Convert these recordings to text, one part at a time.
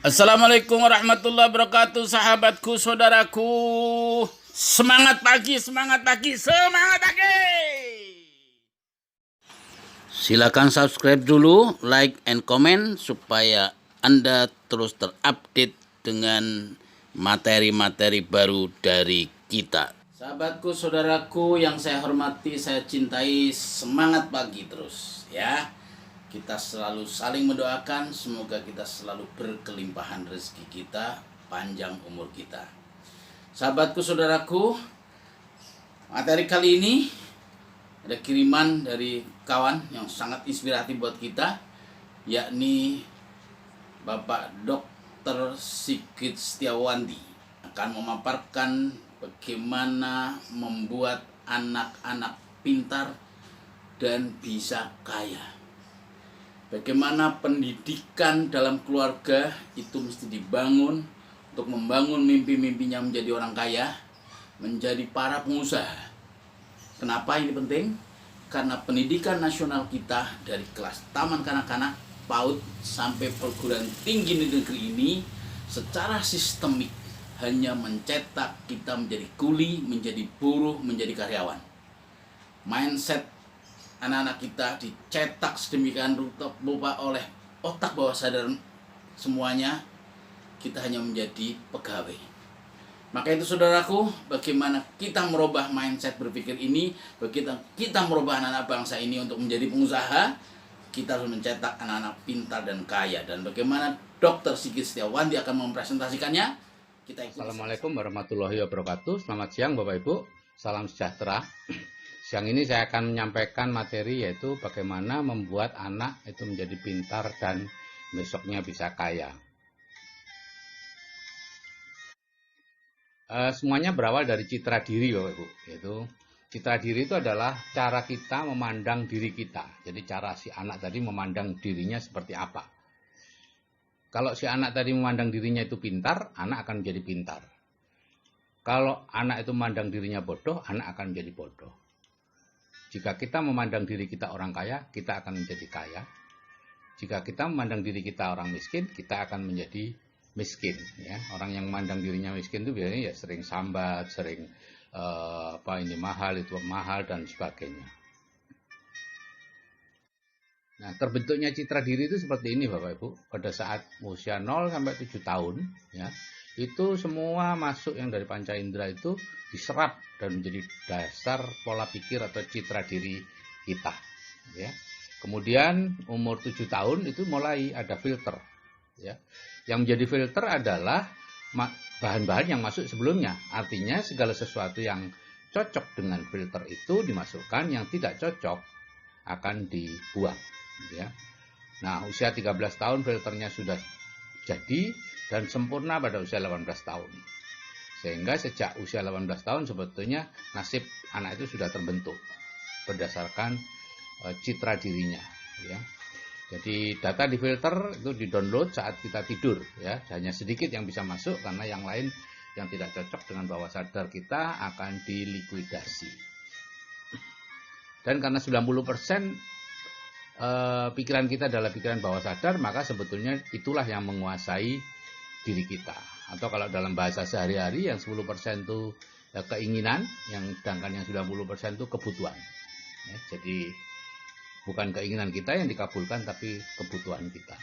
Assalamualaikum warahmatullahi wabarakatuh, sahabatku, saudaraku. Semangat pagi, semangat pagi, semangat pagi. Silakan subscribe dulu, like and comment supaya Anda terus terupdate dengan materi-materi baru dari kita. Sahabatku, saudaraku yang saya hormati, saya cintai, semangat pagi terus ya. Kita selalu saling mendoakan, semoga kita selalu berkelimpahan rezeki kita, panjang umur kita. Sahabatku, saudaraku, materi kali ini ada kiriman dari kawan yang sangat inspiratif buat kita, yakni Bapak Dr. Sigit Setiawanti akan memaparkan bagaimana membuat anak-anak pintar dan bisa kaya. Bagaimana pendidikan dalam keluarga itu mesti dibangun untuk membangun mimpi-mimpinya menjadi orang kaya, menjadi para pengusaha. Kenapa ini penting? Karena pendidikan nasional kita dari kelas taman kanak-kanak, PAUD sampai perguruan tinggi negeri ini secara sistemik hanya mencetak kita menjadi kuli, menjadi buruh, menjadi karyawan. Mindset anak-anak kita dicetak sedemikian rupa oleh otak bawah sadar semuanya, kita hanya menjadi pegawai. Maka itu saudaraku, bagaimana kita merubah mindset berpikir ini, bagaimana kita merubah anak-anak bangsa ini untuk menjadi pengusaha, kita harus mencetak anak-anak pintar dan kaya. Dan bagaimana Dr. Sigit Setiawanti akan mempresentasikannya, kita ikuti. Assalamualaikum warahmatullahi wabarakatuh. Selamat siang Bapak Ibu, salam sejahtera. Siang ini saya akan menyampaikan materi yaitu bagaimana membuat anak itu menjadi pintar dan besoknya bisa kaya. Semuanya berawal dari citra diri Bapak Ibu. Yaitu citra diri itu adalah cara kita memandang diri kita. Jadi cara si anak tadi memandang dirinya seperti apa. Kalau si anak tadi memandang dirinya itu pintar, anak akan menjadi pintar. Kalau anak itu memandang dirinya bodoh, anak akan menjadi bodoh. Jika kita memandang diri kita orang kaya, kita akan menjadi kaya. Jika kita memandang diri kita orang miskin, kita akan menjadi miskin. Ya. Orang yang memandang dirinya miskin itu biasanya ya sering sambat, sering ini mahal, itu mahal, dan sebagainya. Nah, terbentuknya citra diri itu seperti ini Bapak Ibu. Pada saat usia 0 sampai 7 tahun, ya, itu semua masuk yang dari panca indera itu diserap dan menjadi dasar pola pikir atau citra diri kita. Ya. Kemudian umur 7 tahun itu mulai ada filter. Ya. Yang menjadi filter adalah bahan-bahan yang masuk sebelumnya. Artinya segala sesuatu yang cocok dengan filter itu dimasukkan, yang tidak cocok akan dibuang. Ya. Nah, usia 13 tahun filternya sudah jadi dan sempurna pada usia 18 tahun. Sehingga sejak usia 18 tahun sebetulnya nasib anak itu sudah terbentuk berdasarkan citra dirinya. Ya. Jadi data di filter itu di-download saat kita tidur. Ya. Hanya sedikit yang bisa masuk karena yang lain yang tidak cocok dengan bawah sadar kita akan dilikuidasi. Dan karena 90% pikiran kita adalah pikiran bawah sadar, maka sebetulnya itulah yang menguasai diri kita. Atau kalau dalam bahasa sehari-hari yang 10% itu keinginan, yang sedangkan yang 90% itu kebutuhan. Ya, jadi bukan keinginan kita yang dikabulkan, tapi kebutuhan kita.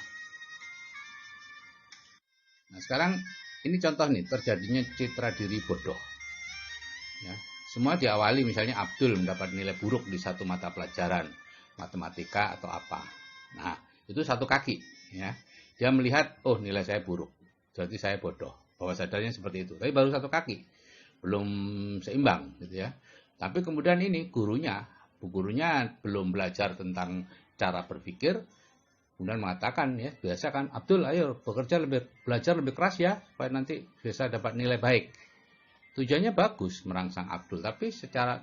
Nah, sekarang ini contoh nih terjadinya citra diri bodoh. Ya, semua diawali misalnya Abdul mendapat nilai buruk di satu mata pelajaran, matematika atau apa. Nah, itu satu kaki. Ya. Dia melihat, oh nilai saya buruk, berarti saya bodoh. Bawah sadarnya seperti itu. Tapi baru satu kaki, belum seimbang, gitu ya. Tapi kemudian ini gurunya, bu gurunya belum belajar tentang cara berpikir, kemudian mengatakan, ya biasa kan, Abdul, ayo belajar lebih keras ya, supaya nanti bisa dapat nilai baik. Tujuannya bagus merangsang Abdul, tapi secara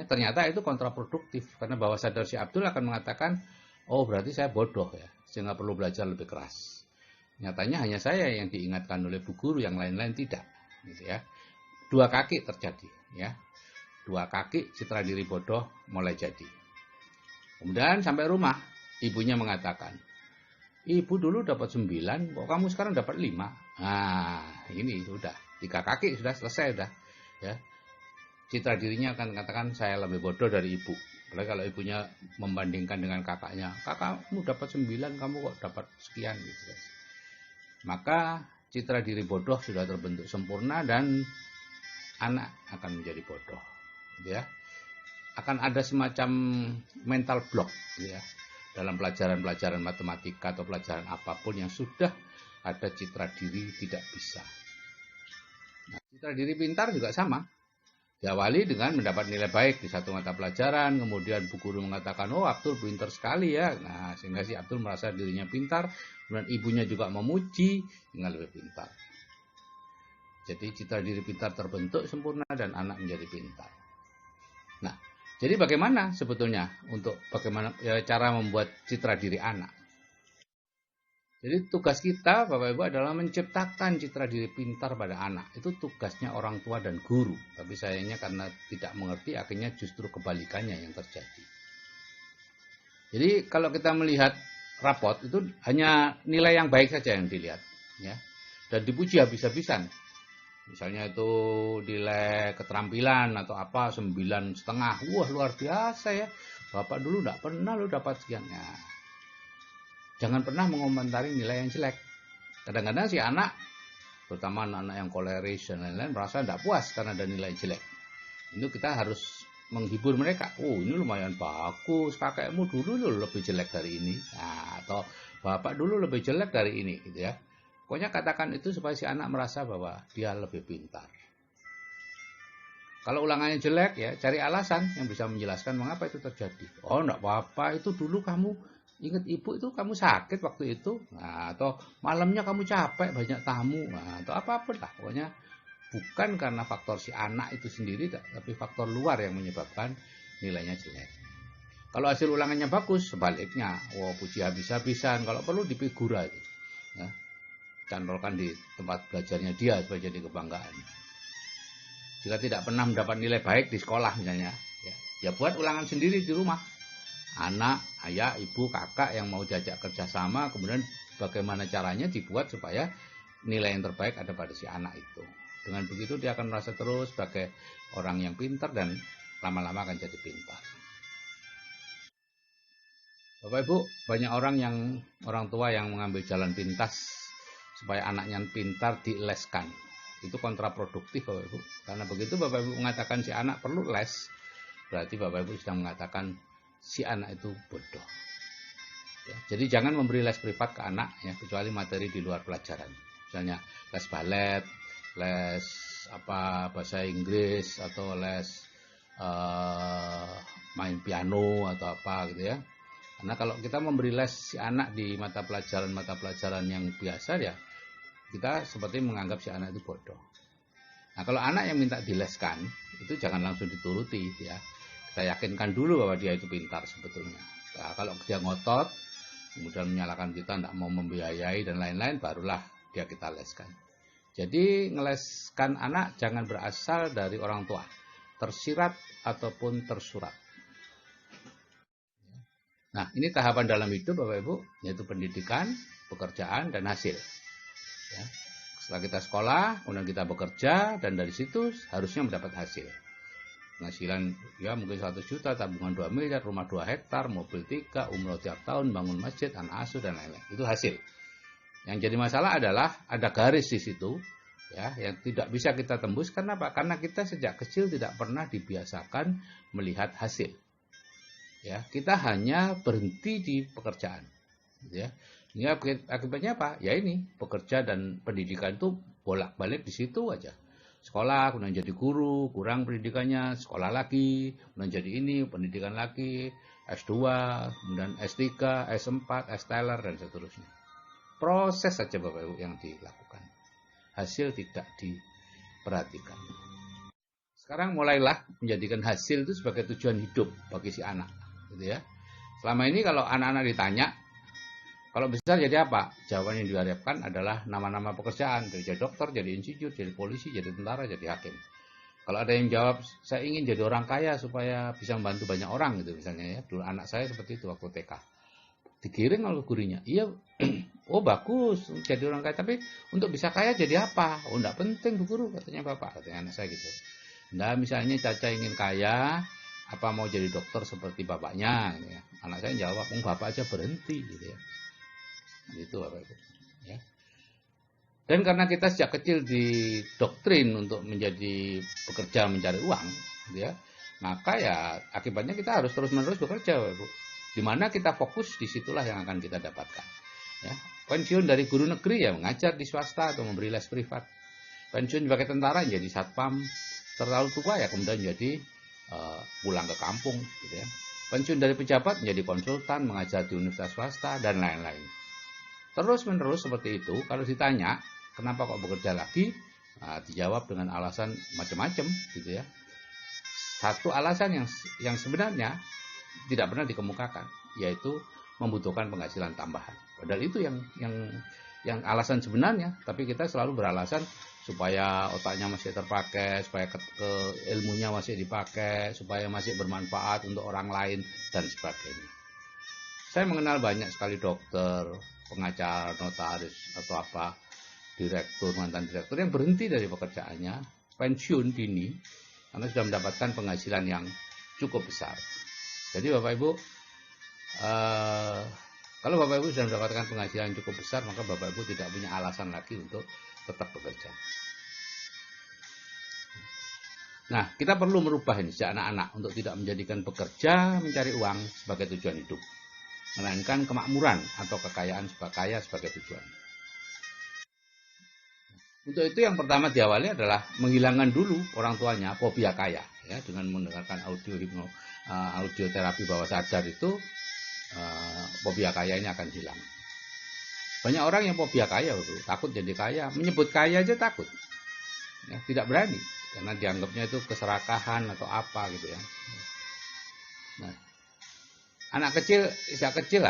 ternyata itu kontraproduktif, karena bawah sadar si Abdul akan mengatakan, oh berarti saya bodoh ya, sehingga perlu belajar lebih keras. Nyatanya hanya saya yang diingatkan oleh bu guru, yang lain-lain tidak, gitu ya. Dua kaki terjadi, ya. Dua kaki citra diri bodoh mulai jadi. Kemudian sampai rumah, ibunya mengatakan, ibu dulu dapat 9, kok kamu sekarang dapat 5. Nah, ini sudah 3 kaki sudah selesai sudah. Ya. Citra dirinya akan katakan saya lebih bodoh dari ibu. Apalagi kalau ibunya membandingkan dengan kakaknya, kakakmu dapat 9, kamu kok dapat sekian gitu guys. Maka citra diri bodoh sudah terbentuk sempurna dan anak akan menjadi bodoh. Gitu ya. Akan ada semacam mental block gitu ya. Dalam pelajaran-pelajaran matematika atau pelajaran apapun yang sudah ada citra diri tidak bisa. Nah, citra diri pintar juga sama. Diawali dengan mendapat nilai baik di satu mata pelajaran, kemudian bu guru mengatakan, oh Abdul pintar sekali ya. Nah, sehingga si Abdul merasa dirinya pintar, kemudian ibunya juga memuji, sehingga lebih pintar. Jadi citra diri pintar terbentuk sempurna dan anak menjadi pintar. Nah, jadi bagaimana sebetulnya bagaimana cara membuat citra diri anak? Jadi tugas kita Bapak Ibu adalah menciptakan citra diri pintar pada anak. Itu tugasnya orang tua dan guru. Tapi sayangnya karena tidak mengerti akhirnya justru kebalikannya yang terjadi. Jadi kalau kita melihat rapot itu hanya nilai yang baik saja yang dilihat. Ya. Dan dipuji habis-habisan. Misalnya itu nilai keterampilan atau apa 9,5. Wah luar biasa ya. Bapak dulu tidak pernah lo dapat sekian. Nah, jangan pernah mengomentari nilai yang jelek. Kadang-kadang si anak, terutama anak-anak yang koleris dan lain-lain, merasa tidak puas karena ada nilai jelek. Itu kita harus menghibur mereka. Oh ini lumayan bagus, kakekmu dulu lebih jelek dari ini. Nah, atau bapak dulu lebih jelek dari ini. Gitu ya. Pokoknya katakan itu supaya si anak merasa bahwa dia lebih pintar. Kalau ulangannya jelek ya, cari alasan yang bisa menjelaskan mengapa itu terjadi. Oh enggak apa-apa, itu dulu kamu ingat ibu itu kamu sakit waktu itu, nah, atau malamnya kamu capek banyak tamu, nah, atau apapun lah. Pokoknya bukan karena faktor si anak itu sendiri, tapi faktor luar yang menyebabkan nilainya jelek. Kalau hasil ulangannya bagus, sebaliknya, puji habis-habisan. Kalau perlu dipigura itu, ya, cantolkan di tempat belajarnya dia supaya jadi kebanggaan. Jika tidak pernah mendapat nilai baik di sekolah misalnya, ya buat ulangan sendiri di rumah. Anak, ayah, ibu, kakak yang mau diajak kerjasama, kemudian bagaimana caranya dibuat supaya nilai yang terbaik ada pada si anak itu. Dengan begitu dia akan merasa terus sebagai orang yang pintar dan lama-lama akan jadi pintar. Bapak Ibu, banyak orang tua yang mengambil jalan pintas supaya anaknya pintar dileskan. Itu kontraproduktif Bapak Ibu. Karena begitu Bapak Ibu mengatakan si anak perlu les, berarti Bapak Ibu sedang mengatakan si anak itu bodoh. Ya, jadi jangan memberi les privat ke anak ya, kecuali materi di luar pelajaran. Misalnya les balet, les bahasa Inggris atau les main piano atau apa gitu ya. Karena kalau kita memberi les si anak di mata pelajaran yang biasa ya, kita seperti menganggap si anak itu bodoh. Nah, kalau anak yang minta dileskan, itu jangan langsung dituruti ya. Kita yakinkan dulu bahwa dia itu pintar sebetulnya. Nah, kalau dia ngotot, kemudian menyalahkan kita tidak mau membiayai dan lain-lain, barulah dia kita leskan. Jadi ngeleskan anak jangan berasal dari orang tua, tersirat ataupun tersurat. Nah, ini tahapan dalam hidup Bapak Ibu, yaitu pendidikan, pekerjaan, dan hasil. Ya. Setelah kita sekolah, kemudian kita bekerja, dan dari situ harusnya mendapat hasil. Penghasilan ya mungkin 100 juta, tabungan 2 miliar, rumah 2 hektar, mobil 3, umroh tiap tahun, bangun masjid, anak asuh dan lain-lain. Itu hasil. Yang jadi masalah adalah ada garis di situ ya yang tidak bisa kita tembus. Karena apa? Karena kita sejak kecil tidak pernah dibiasakan melihat hasil. Ya, kita hanya berhenti di pekerjaan. Ya. Ini akibatnya apa? Ya ini, pekerja dan pendidikan itu bolak-balik di situ aja. Sekolah, kemudian jadi guru, kurang pendidikannya, sekolah lagi, kemudian jadi ini, pendidikan lagi, S2, kemudian S3, S4, S-Teller, dan seterusnya. Proses saja Bapak Ibu yang dilakukan. Hasil tidak diperhatikan. Sekarang mulailah menjadikan hasil itu sebagai tujuan hidup bagi si anak. Gitu ya. Selama ini kalau anak-anak ditanya, kalau besar jadi apa? Jawaban yang diharapkan adalah nama-nama pekerjaan. Jadi dokter, jadi insinyur, jadi polisi, jadi tentara, jadi hakim. Kalau ada yang jawab, saya ingin jadi orang kaya supaya bisa membantu banyak orang gitu misalnya ya. Dulu anak saya seperti itu waktu TK. digiring oleh gurunya. Iya, oh bagus jadi orang kaya, tapi untuk bisa kaya jadi apa? Oh enggak penting Bu Guru, katanya bapak, katanya anak saya gitu. Nah misalnya Caca ingin kaya, apa mau jadi dokter seperti bapaknya? Gitu ya. Anak saya jawab, bapak aja berhenti gitu ya. Gitu Bapak Ibu. Ya. Dan karena kita sejak kecil didoktrin untuk menjadi bekerja mencari uang, gitu ya, maka ya akibatnya kita harus terus-menerus bekerja, Bapak Ibu. Di mana kita fokus, disitulah yang akan kita dapatkan. Ya, pensiun dari guru negeri ya mengajar di swasta atau memberi les privat. Pensiun sebagai tentara jadi satpam. Terlalu tua ya kemudian jadi pulang ke kampung, gitu ya. Pensiun dari pejabat menjadi konsultan, mengajar di universitas swasta dan lain-lain. Terus-menerus seperti itu. Kalau ditanya kenapa kok bekerja lagi, dijawab dengan alasan macam-macam, gitu ya. Satu alasan yang sebenarnya tidak pernah dikemukakan, yaitu membutuhkan penghasilan tambahan. Padahal itu yang alasan sebenarnya, tapi kita selalu beralasan supaya otaknya masih terpakai, supaya ilmunya masih dipakai, supaya masih bermanfaat untuk orang lain dan sebagainya. Saya mengenal banyak sekali dokter, pengacara, notaris atau apa, direktur, mantan direktur yang berhenti dari pekerjaannya, pensiun dini karena sudah mendapatkan penghasilan yang cukup besar. Jadi Bapak Ibu, kalau Bapak Ibu sudah mendapatkan penghasilan cukup besar, maka Bapak Ibu tidak punya alasan lagi untuk tetap bekerja. Nah, kita perlu merubah ini sejak anak-anak untuk tidak menjadikan bekerja mencari uang sebagai tujuan hidup, melainkan kemakmuran atau kekayaan sebagai tujuan. Untuk itu yang pertama diawali adalah menghilangkan dulu orang tuanya fobia kaya, ya, dengan mendengarkan audioterapi bawah sadar itu, fobia kaya ini akan hilang. Banyak orang yang fobia kaya, takut jadi kaya, menyebut kaya aja takut, ya, tidak berani karena dianggapnya itu keserakahan atau apa gitu ya. Nah, sejak kecil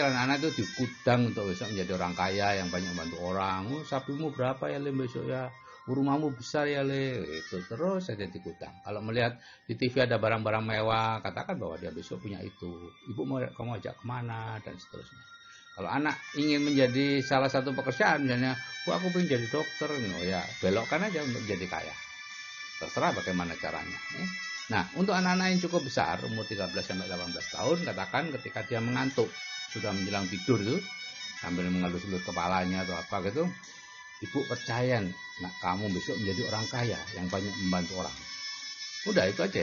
anak-anak itu dikudang untuk besok menjadi orang kaya yang banyak membantu orang. Sapimu berapa ya Le besok ya? Rumahmu besar ya Le. Itu terus saja dikudang. Kalau melihat di TV ada barang-barang mewah, katakan bahwa dia besok punya itu. Ibu mau kamu ajak kemana dan seterusnya. Kalau anak ingin menjadi salah satu pekerjaan, misalnya, aku pengen jadi dokter, ya belokkan aja untuk menjadi kaya. Terserah bagaimana caranya. Ya. Nah, untuk anak-anak yang cukup besar, umur 13-18 tahun, katakan ketika dia mengantuk, sudah menjelang tidur itu, sambil mengelus-elus kepalanya atau apa gitu, ibu percaya, nah kamu besok menjadi orang kaya yang banyak membantu orang. Udah, itu aja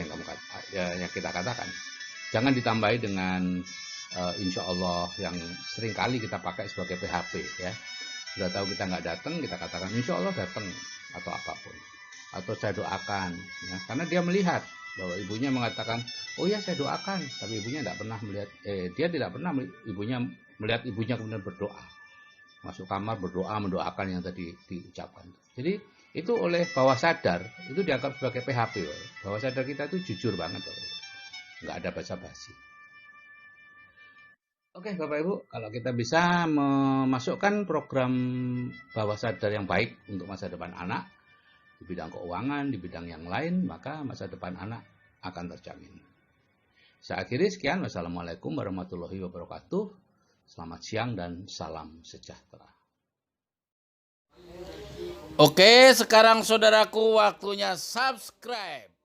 yang kita katakan. Jangan ditambahi dengan insya Allah yang sering kali kita pakai sebagai PHP, ya. Sudah tahu kita nggak datang, kita katakan insya Allah datang atau apapun. Atau saya doakan, ya, karena dia melihat bahwa ibunya mengatakan, oh ya saya doakan, tapi ibunya tidak pernah melihat, dia tidak pernah melihat ibunya kemudian berdoa, masuk kamar berdoa mendoakan yang tadi diucapkan. Jadi itu oleh bawah sadar itu dianggap sebagai PHP. Bawah sadar kita itu jujur banget, nggak ada basa-basi. Oke Bapak Ibu, kalau kita bisa memasukkan program bawah sadar yang baik untuk masa depan anak, di bidang keuangan, di bidang yang lain, maka masa depan anak akan terjamin. Saya akhiri sekian. Wassalamualaikum warahmatullahi wabarakatuh. Selamat siang dan salam sejahtera. Oke, sekarang saudaraku waktunya subscribe.